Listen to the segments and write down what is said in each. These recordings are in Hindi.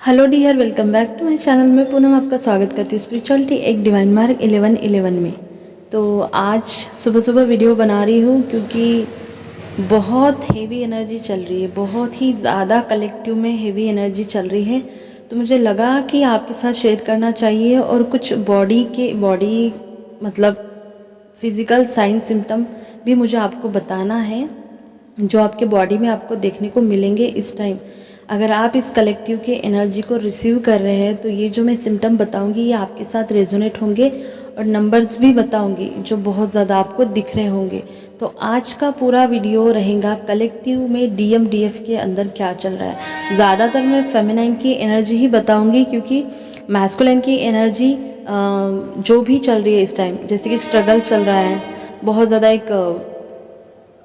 Hello dear, welcome back to my channel. मैं पूनम आपका स्वागत करती हूँ स्पिरिचुअलिटी एक डिवाइन मार्ग 11-11 में। तो आज सुबह सुबह वीडियो बना रही हूँ क्योंकि बहुत हेवी एनर्जी चल रही है, बहुत ही ज़्यादा कलेक्टिव में हेवी एनर्जी चल रही है। तो मुझे लगा कि आपके साथ शेयर करना चाहिए और कुछ बॉडी मतलब फिज़िकल साइन सिम्टम भी मुझे आपको बताना है जो आपके बॉडी में आपको देखने को मिलेंगे इस टाइम। अगर आप इस कलेक्टिव के एनर्जी को रिसीव कर रहे हैं तो ये जो मैं सिम्टम बताऊंगी ये आपके साथ रेजोनेट होंगे और नंबर्स भी बताऊंगी जो बहुत ज़्यादा आपको दिख रहे होंगे। तो आज का पूरा वीडियो रहेगा कलेक्टिव में डीएफ के अंदर क्या चल रहा है। ज़्यादातर मैं फेमिनाइन की एनर्जी ही बताऊंगी क्योंकि मैस्कुलिन की एनर्जी जो भी चल रही है इस टाइम, जैसे कि स्ट्रगल चल रहा है, बहुत ज़्यादा एक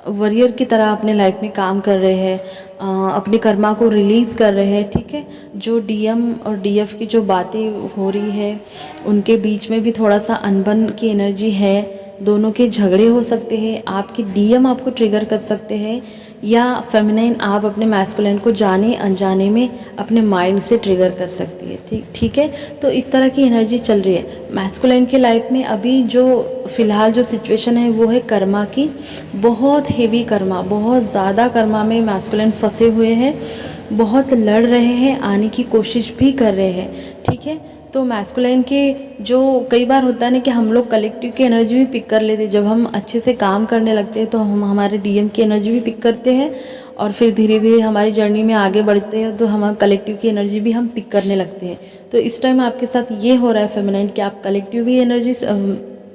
वॉरियर की तरह अपने लाइफ में काम कर रहे हैं, अपने कर्मा को रिलीज़ कर रहे हैं। ठीक है, जो डीएम और डीएफ की जो बातें हो रही है उनके बीच में भी थोड़ा सा अनबन की एनर्जी है, दोनों के झगड़े हो सकते हैं। आपके डीएम आपको ट्रिगर कर सकते हैं या फेमिनाइन आप अपने मैस्कुलिन को जाने अनजाने में अपने माइंड से ट्रिगर कर सकती है। ठीक है, तो इस तरह की एनर्जी चल रही है मैस्कुलिन के लाइफ में। अभी जो फ़िलहाल जो सिचुएशन है वो है कर्मा की, बहुत हेवी कर्मा, बहुत ज़्यादा कर्मा में मैस्कुलिन फंसे हुए हैं, बहुत लड़ रहे हैं, आने की कोशिश भी कर रहे हैं। ठीक है, तो मैस्कुलिन के जो कई बार होता है ना कि हम लोग कलेक्टिव की एनर्जी भी पिक कर लेते हैं। जब हम अच्छे से काम करने लगते हैं तो हम हमारे डीएम की एनर्जी भी पिक करते हैं और फिर धीरे धीरे हमारी जर्नी में आगे बढ़ते हैं तो हम कलेक्टिव की एनर्जी भी हम पिक करने लगते हैं। तो इस टाइम आपके साथ ये हो रहा है फेमिनाइन कि आप कलेक्टिव भी एनर्जी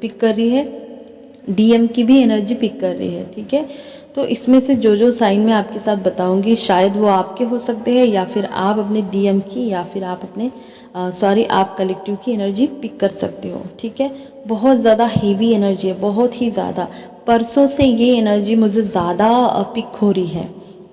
पिक कर रही है, डीएम की भी एनर्जी पिक कर रही है। ठीक है, तो इसमें से जो साइन मैं आपके साथ बताऊंगी शायद वो आपके हो सकते हैं या फिर आप अपने डीएम की या फिर आप अपने आप कलेक्टिव की एनर्जी पिक कर सकते हो। ठीक है, बहुत ज़्यादा हेवी एनर्जी है, बहुत ही ज़्यादा। परसों से ये एनर्जी मुझे ज़्यादा पिक हो रही है।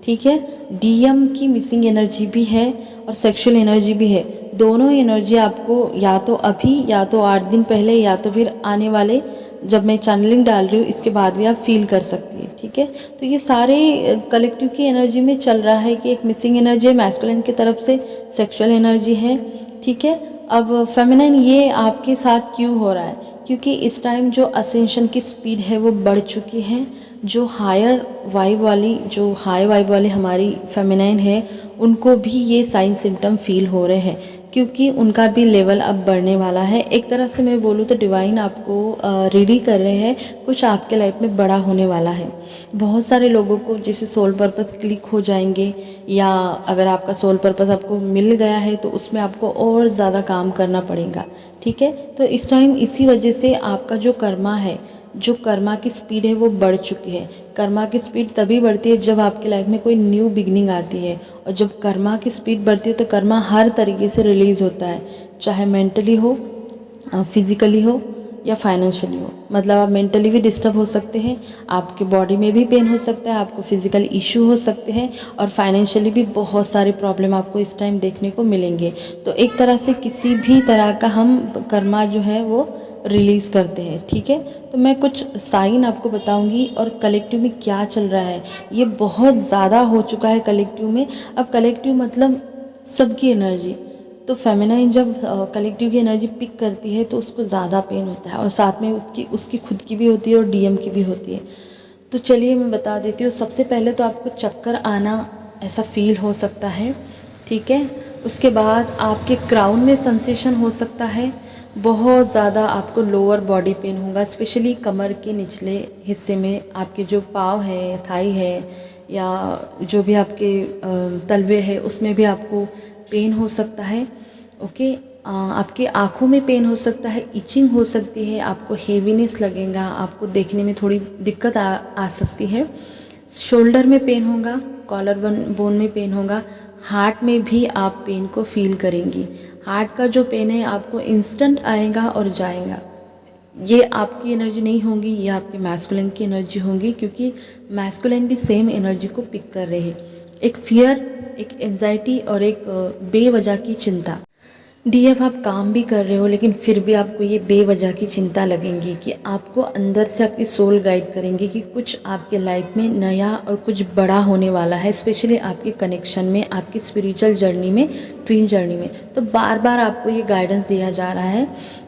ठीक है, डीएम की मिसिंग एनर्जी भी है और सेक्सुअल एनर्जी भी है। दोनों एनर्जी आपको या तो अभी या तो 8 दिन पहले या तो फिर आने वाले जब मैं चैनलिंग डाल रही हूँ इसके बाद भी आप फील कर सकती है। ठीक है, तो ये सारे कलेक्टिव की एनर्जी में चल रहा है कि एक मिसिंग एनर्जी है मैस्कुलिन की तरफ से, सेक्सुअल एनर्जी है। ठीक है, अब फेमिनाइन ये आपके साथ क्यों हो रहा है? क्योंकि इस टाइम जो असेंशन की स्पीड है वो बढ़ चुकी है। जो हाई वाइब वाली हमारी फेमिनाइन है उनको भी ये साइन सिम्टम फील हो रहे हैं क्योंकि उनका भी लेवल अब बढ़ने वाला है। एक तरह से मैं बोलूँ तो डिवाइन आपको रेडी कर रहे हैं, कुछ आपके लाइफ में बड़ा होने वाला है। बहुत सारे लोगों को जैसे सोल पर्पस क्लिक हो जाएंगे या अगर आपका सोल पर्पस आपको मिल गया है तो उसमें आपको और ज़्यादा काम करना पड़ेगा। ठीक है, तो इस टाइम इसी वजह से आपका जो कर्मा है, जो कर्मा की स्पीड है वो बढ़ चुकी है। कर्मा की स्पीड तभी बढ़ती है जब आपकी लाइफ में कोई न्यू बिगनिंग आती है और जब कर्मा की स्पीड बढ़ती है तो कर्मा हर तरीके से रिलीज़ होता है, चाहे मेंटली हो, फिजिकली हो या फाइनेंशियली हो। मतलब आप मेंटली भी डिस्टर्ब हो सकते हैं, आपके बॉडी में भी पेन हो सकता है, आपको फिजिकल इशू हो सकते हैं और फाइनेंशियली भी बहुत सारे प्रॉब्लम आपको इस टाइम देखने को मिलेंगे। तो एक तरह से किसी भी तरह का हम कर्मा जो है वो रिलीज़ करते हैं। ठीक है, तो मैं कुछ साइन आपको बताऊंगी और कलेक्टिव में क्या चल रहा है। ये बहुत ज़्यादा हो चुका है कलेक्टिव में। अब कलेक्टिव मतलब सबकी एनर्जी, तो फेमिनाइन जब कलेक्टिव की एनर्जी पिक करती है तो उसको ज़्यादा पेन होता है और साथ में उसकी खुद की भी होती है और डीएम की भी होती है। तो चलिए मैं बता देती हूँ। सबसे पहले तो आपको चक्कर आना ऐसा फील हो सकता है। ठीक है, उसके बाद आपके क्राउन में सेंसेशन हो सकता है, बहुत ज़्यादा आपको लोअर बॉडी पेन होगा, स्पेशली कमर के निचले हिस्से में, आपके जो पाँव है, थाई है या जो भी आपके तलवे है उसमें भी आपको पेन हो सकता है। ओके, आपकी आँखों में पेन हो सकता है, इचिंग हो सकती है, आपको हेवीनेस लगेगा, आपको देखने में थोड़ी दिक्कत आ सकती है। शोल्डर में पेन होगा, कॉलर बोन में पेन होगा, हार्ट में भी आप पेन को फील करेंगी। हार्ट का जो पेन है आपको इंस्टेंट आएगा और जाएगा। ये आपकी एनर्जी नहीं होगी, ये आपके मैस्कुलिन की एनर्जी होगी क्योंकि मैस्कुलिन भी सेम एनर्जी को पिक कर रहे हैं। एक फियर, एक एंजाइटी और एक बेवजह की चिंता। डीएफ आप काम भी कर रहे हो लेकिन फिर भी आपको ये बेवजह की चिंता लगेंगी कि आपको अंदर से आपकी सोल गाइड करेंगे कि कुछ आपके लाइफ में नया और कुछ बड़ा होने वाला है, स्पेशली आपके कनेक्शन में, आपकी स्पिरिचुअल जर्नी में, ड्रीम जर्नी में। तो बार बार आपको ये गाइडेंस दिया जा रहा है,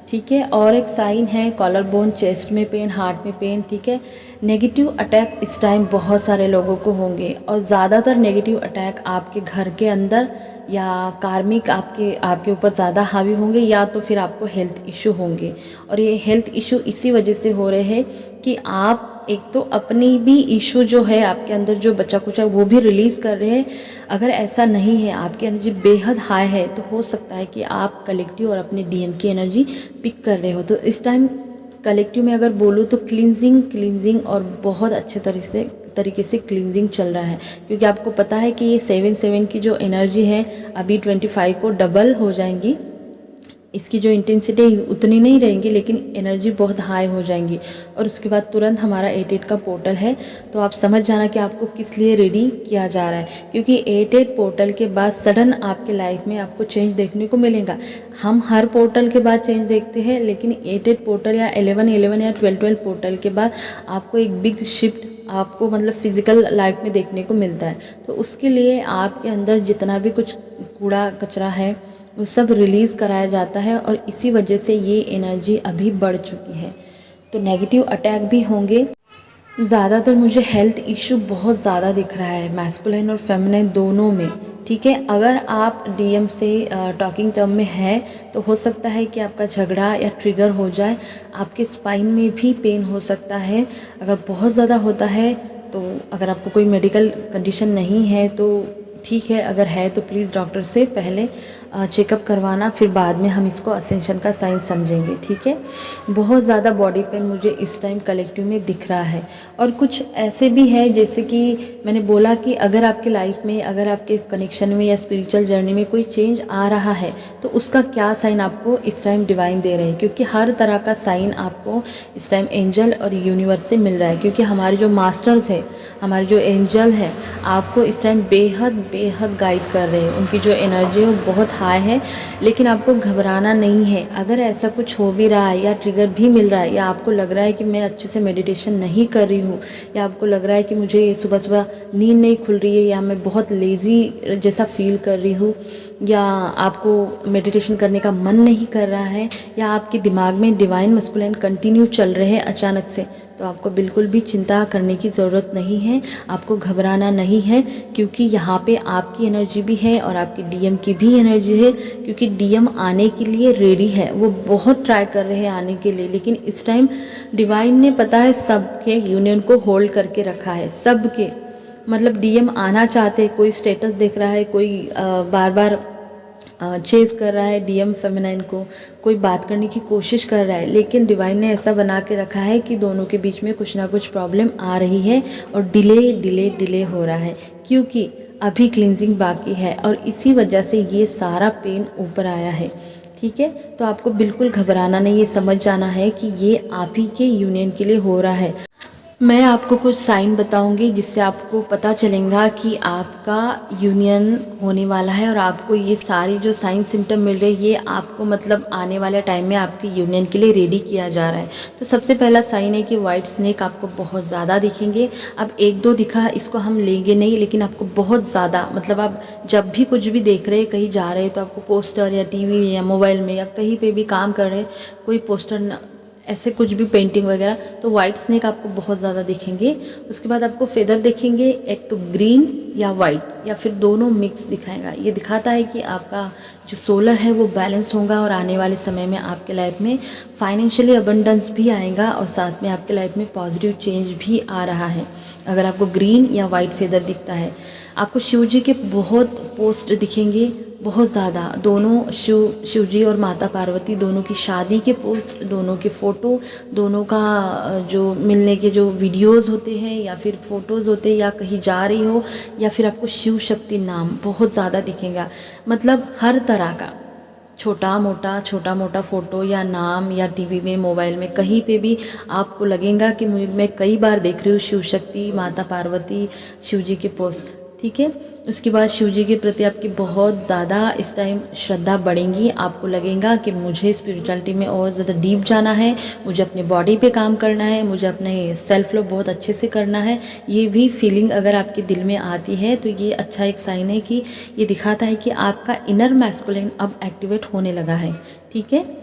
ठीक है। और एक साइन है कॉलर बोन, चेस्ट में पेन, हार्ट में पेन, ठीक है। नेगेटिव अटैक इस टाइम बहुत सारे लोगों को होंगे और ज़्यादातर नेगेटिव अटैक आपके घर के अंदर या कार्मिक आपके ऊपर ज़्यादा हावी होंगे, या तो फिर आपको हेल्थ इशू होंगे। और ये हेल्थ इशू इसी वजह से हो रहे हैं कि आप एक तो अपनी भी इशू जो है आपके अंदर जो बचा कुछ है वो भी रिलीज़ कर रहे हैं। अगर ऐसा नहीं है, आपकी एनर्जी बेहद हाई है, तो हो सकता है कि आप कलेक्टिव और अपने डीएम की एनर्जी पिक कर रहे हो। तो इस टाइम कलेक्टिव में अगर बोलूँ तो क्लींजिंग और बहुत अच्छे तरीके से क्लींजिंग चल रहा है, क्योंकि आपको पता है कि ये 7/7 की जो एनर्जी है अभी 25 को डबल हो जाएंगी। इसकी जो इंटेंसिटी उतनी नहीं रहेंगी लेकिन एनर्जी बहुत हाई हो जाएंगी। और उसके बाद तुरंत हमारा 8/8 का पोर्टल है, तो आप समझ जाना कि आपको किस लिए रेडी किया जा रहा है, क्योंकि 8/8 पोर्टल के बाद सडन आपके लाइफ में आपको चेंज देखने को मिलेगा। हम हर पोर्टल के बाद चेंज देखते हैं, लेकिन 8/8 पोर्टल या 11/11 या 12/12 पोर्टल के बाद आपको एक बिग शिफ्ट आपको मतलब फिजिकल लाइफ में देखने को मिलता है। तो उसके लिए आपके अंदर जितना भी कुछ कूड़ा कचरा है वो सब रिलीज़ कराया जाता है, और इसी वजह से ये एनर्जी अभी बढ़ चुकी है। तो नेगेटिव अटैक भी होंगे। ज़्यादातर मुझे हेल्थ इशू बहुत ज़्यादा दिख रहा है, मैस्कुलिन और फेमिनिन दोनों में, ठीक है। अगर आप डीएम से टॉकिंग टर्म में है तो हो सकता है कि आपका झगड़ा या ट्रिगर हो जाए। आपके स्पाइन में भी पेन हो सकता है अगर बहुत ज़्यादा होता है। तो अगर आपको कोई मेडिकल कंडीशन नहीं है तो ठीक है, अगर है तो प्लीज़ डॉक्टर से पहले चेकअप करवाना, फिर बाद में हम इसको असेंशन का साइन समझेंगे, ठीक है। बहुत ज़्यादा बॉडी पेन मुझे इस टाइम कलेक्टिव में दिख रहा है। और कुछ ऐसे भी है जैसे कि मैंने बोला कि अगर आपके लाइफ में, अगर आपके कनेक्शन में या स्पिरिचुअल जर्नी में कोई चेंज आ रहा है तो उसका क्या साइन आपको इस टाइम डिवाइन दे रहे हैं, क्योंकि हर तरह का साइन आपको इस टाइम एंजल और यूनिवर्स से मिल रहा है। क्योंकि हमारे जो मास्टर्स है, हमारे जो एंजल हैं, आपको इस टाइम बेहद गाइड कर रहे हैं। उनकी जो एनर्जी है वो बहुत हाई है, लेकिन आपको घबराना नहीं है। अगर ऐसा कुछ हो भी रहा है या ट्रिगर भी मिल रहा है, या आपको लग रहा है कि मैं अच्छे से मेडिटेशन नहीं कर रही हूँ, या आपको लग रहा है कि मुझे सुबह सुबह नींद नहीं खुल रही है, या मैं बहुत लेज़ी जैसा फील कर रही हूँ, या आपको मेडिटेशन करने का मन नहीं कर रहा है, या आपके दिमाग में डिवाइन मस्कुलिन कंटिन्यू चल रहे हैं अचानक से, तो आपको बिल्कुल भी चिंता करने की ज़रूरत नहीं है। आपको घबराना नहीं है, क्योंकि यहाँ पे आपकी एनर्जी भी है और आपकी डीएम की भी एनर्जी है। क्योंकि डीएम आने के लिए रेडी है, वो बहुत ट्राई कर रहे हैं आने के लिए, लेकिन इस टाइम डिवाइन ने पता है सबके यूनियन को होल्ड करके रखा है। सबके मतलब डीएम आना चाहते हैं, कोई स्टेटस देख रहा है, कोई बार बार चेज़ कर रहा है डीएम फेमिनाइन को, कोई बात करने की कोशिश कर रहा है, लेकिन डिवाइन ने ऐसा बना के रखा है कि दोनों के बीच में कुछ ना कुछ प्रॉब्लम आ रही है और डिले हो रहा है, क्योंकि अभी क्लींजिंग बाकी है और इसी वजह से ये सारा पेन ऊपर आया है, ठीक है। तो आपको बिल्कुल घबराना नहीं, ये समझ जाना है कि ये आप ही के यूनियन के लिए हो रहा है। मैं आपको कुछ साइन बताऊंगी जिससे आपको पता चलेगा कि आपका यूनियन होने वाला है, और आपको ये सारी जो साइन सिम्टम मिल रहे हैं ये आपको मतलब आने वाले टाइम में आपके यूनियन के लिए रेडी किया जा रहा है। तो सबसे पहला साइन है कि वाइट स्नेक आपको बहुत ज़्यादा दिखेंगे। अब 1-2 दिखा, इसको हम लेंगे नहीं, लेकिन आपको बहुत ज़्यादा मतलब आप जब भी कुछ भी देख रहे हैं, कहीं जा रहे हैं, तो आपको पोस्टर या टीवी में या मोबाइल में या कहीं पे भी काम कर रहे हैं, कोई पोस्टर ऐसे कुछ भी पेंटिंग वगैरह, तो वाइट स्नेक आपको बहुत ज़्यादा दिखेंगे। उसके बाद आपको फेदर दिखेंगे, एक तो ग्रीन या वाइट या फिर दोनों मिक्स दिखाएगा। ये दिखाता है कि आपका जो सोलर है वो बैलेंस होगा और आने वाले समय में आपके लाइफ में फाइनेंशियली अबंडेंस भी आएगा और साथ में आपके लाइफ में पॉजिटिव चेंज भी आ रहा है अगर आपको ग्रीन या वाइट फेदर दिखता है। आपको शिव जी के बहुत पोस्ट दिखेंगे, बहुत ज़्यादा। दोनों शिव जी और माता पार्वती दोनों की शादी के पोस्ट, दोनों के फ़ोटो, दोनों का जो मिलने के जो वीडियोस होते हैं या फिर फ़ोटोज़ होते हैं, या कहीं जा रही हो, या फिर आपको शिव शक्ति नाम बहुत ज़्यादा दिखेगा। मतलब हर तरह का छोटा मोटा फ़ोटो या नाम या टीवी में, मोबाइल में, कहीं पे भी आपको लगेगा कि मैं कई बार देख रही हूँ शिव शक्ति, माता पार्वती, शिव जी के पोस्ट, ठीक है। उसके बाद शिव जी के प्रति आपकी बहुत ज़्यादा इस टाइम श्रद्धा बढ़ेंगी। आपको लगेगा कि मुझे स्पिरिचुअलिटी में और ज़्यादा डीप जाना है, मुझे अपने बॉडी पे काम करना है, मुझे अपने सेल्फ लव बहुत अच्छे से करना है। ये भी फीलिंग अगर आपके दिल में आती है तो ये अच्छा एक साइन है कि ये दिखाता है कि आपका इनर मैस्कुलिन अब एक्टिवेट होने लगा है, ठीक है।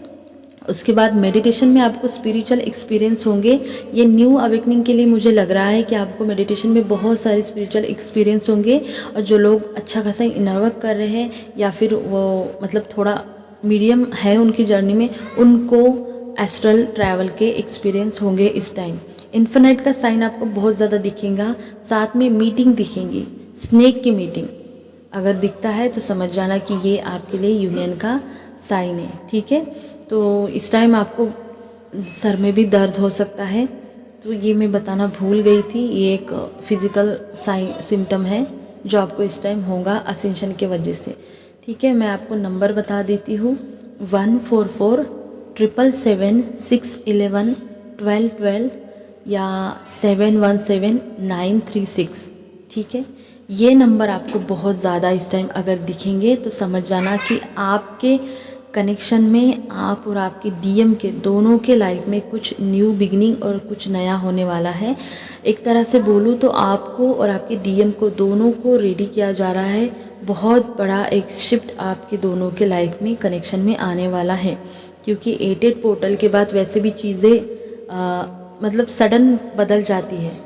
उसके बाद मेडिटेशन में आपको स्पिरिचुअल एक्सपीरियंस होंगे। ये न्यू अवेकनिंग के लिए मुझे लग रहा है कि आपको मेडिटेशन में बहुत सारे स्पिरिचुअल एक्सपीरियंस होंगे। और जो लोग अच्छा खासा इनर वर्क कर रहे हैं या फिर वो मतलब थोड़ा मीडियम है उनकी जर्नी में, उनको एस्ट्रल ट्रैवल के एक्सपीरियंस होंगे इस टाइम। इन्फिनाइट का साइन आपको बहुत ज़्यादा दिखेगा। साथ में मीटिंग दिखेंगी, स्नेक की मीटिंग अगर दिखता है तो समझ जाना कि ये आपके लिए यूनियन का साइन है, ठीक है। तो इस टाइम आपको सर में भी दर्द हो सकता है, तो ये मैं बताना भूल गई थी। ये एक फिज़िकल साइन सिम्टम है जो आपको इस टाइम होगा असेंशन के वजह से, ठीक है। मैं आपको नंबर बता देती हूँ 1447776111212 या 717936, ठीक है। ये नंबर आपको बहुत ज़्यादा इस टाइम अगर दिखेंगे तो समझ जाना कि आपके कनेक्शन में आप और आपके डीएम के दोनों के लाइफ में कुछ न्यू बिगनिंग और कुछ नया होने वाला है। एक तरह से बोलूँ तो आपको और आपके डीएम को दोनों को रेडी किया जा रहा है। बहुत बड़ा एक शिफ्ट आपके दोनों के लाइफ में कनेक्शन में आने वाला है, क्योंकि 88 पोर्टल के बाद वैसे भी चीज़ें मतलब सडन बदल जाती है।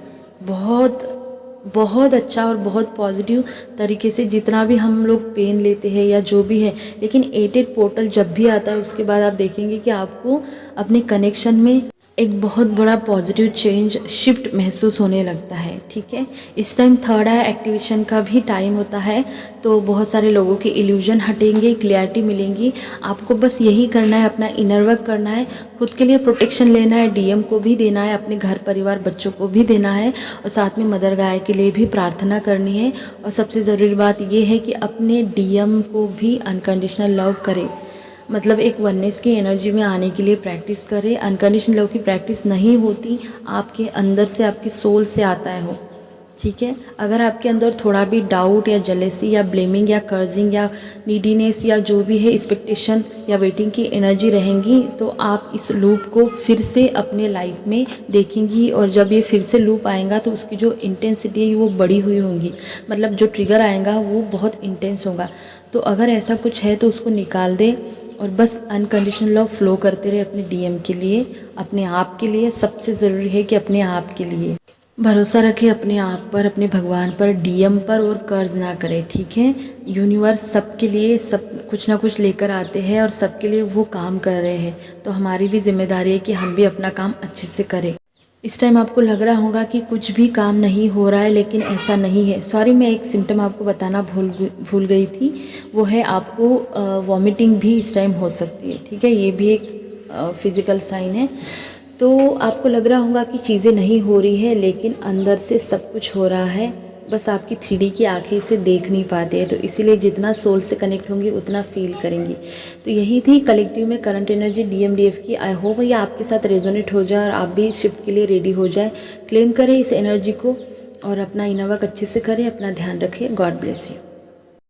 बहुत अच्छा और बहुत पॉजिटिव तरीके से जितना भी हम लोग पेन लेते हैं या जो भी है, लेकिन 88 पोर्टल जब भी आता है उसके बाद आप देखेंगे कि आपको अपने कनेक्शन में एक बहुत बड़ा पॉजिटिव चेंज शिफ्ट महसूस होने लगता है, ठीक है। इस टाइम थर्ड आई एक्टिवेशन का भी टाइम होता है, तो बहुत सारे लोगों के इल्यूजन हटेंगे, क्लियरिटी मिलेंगी। आपको बस यही करना है, अपना इनर वर्क करना है, खुद के लिए प्रोटेक्शन लेना है, डीएम को भी देना है, अपने घर परिवार बच्चों को भी देना है, और साथ में मदर गाय के लिए भी प्रार्थना करनी है। और सबसे ज़रूरी बात ये है कि अपने डीएम को भी अनकंडीशनल लव करें, मतलब एक वननेस की एनर्जी में आने के लिए प्रैक्टिस करें। अनकंडीशनल लव की प्रैक्टिस नहीं होती, आपके अंदर से, आपके सोल से आता है वो, ठीक है। अगर आपके अंदर थोड़ा भी डाउट या जेलेसी या ब्लेमिंग या कर्जिंग या नीडीनेस या जो भी है एक्सपेक्टेशन या वेटिंग की एनर्जी रहेंगी, तो आप इस लूप को फिर से अपने लाइफ में देखेंगी। और जब ये फिर से लूप आएगा तो उसकी जो इंटेंसिटी है वो बढ़ी हुई होंगी, मतलब जो ट्रिगर आएगा वो बहुत इंटेंस होगा। तो अगर ऐसा कुछ है तो उसको निकाल दे और बस अनकंडीशनल लव फ्लो करते रहे अपने डीएम के लिए, अपने आप के लिए। सबसे ज़रूरी है कि अपने आप के लिए भरोसा रखें, अपने आप पर, अपने भगवान पर, डीएम पर, और कर्ज ना करें, ठीक है। यूनिवर्स सबके लिए सब कुछ ना कुछ लेकर आते हैं और सबके लिए वो काम कर रहे हैं, तो हमारी भी जिम्मेदारी है कि हम भी अपना काम अच्छे से करें। इस टाइम आपको लग रहा होगा कि कुछ भी काम नहीं हो रहा है, लेकिन ऐसा नहीं है। सॉरी, मैं एक सिम्टम आपको बताना भूल गई थी, वो है आपको वॉमिटिंग भी इस टाइम हो सकती है, ठीक है। ये भी एक फिज़िकल साइन है। तो आपको लग रहा होगा कि चीज़ें नहीं हो रही है, लेकिन अंदर से सब कुछ हो रहा है, बस आपकी 3D की आंखें इसे देख नहीं पाते हैं। तो इसीलिए जितना सोल से कनेक्ट होंगी उतना फील करेंगी। तो यही थी कलेक्टिव में करंट एनर्जी डीएमडीएफ की। आई होप ये आपके साथ रेजोनेट हो जाए और आप भी शिफ्ट के लिए रेडी हो जाए। क्लेम करें इस एनर्जी को और अपना इनर वर्क अच्छे से करें। अपना ध्यान रखें। God bless you.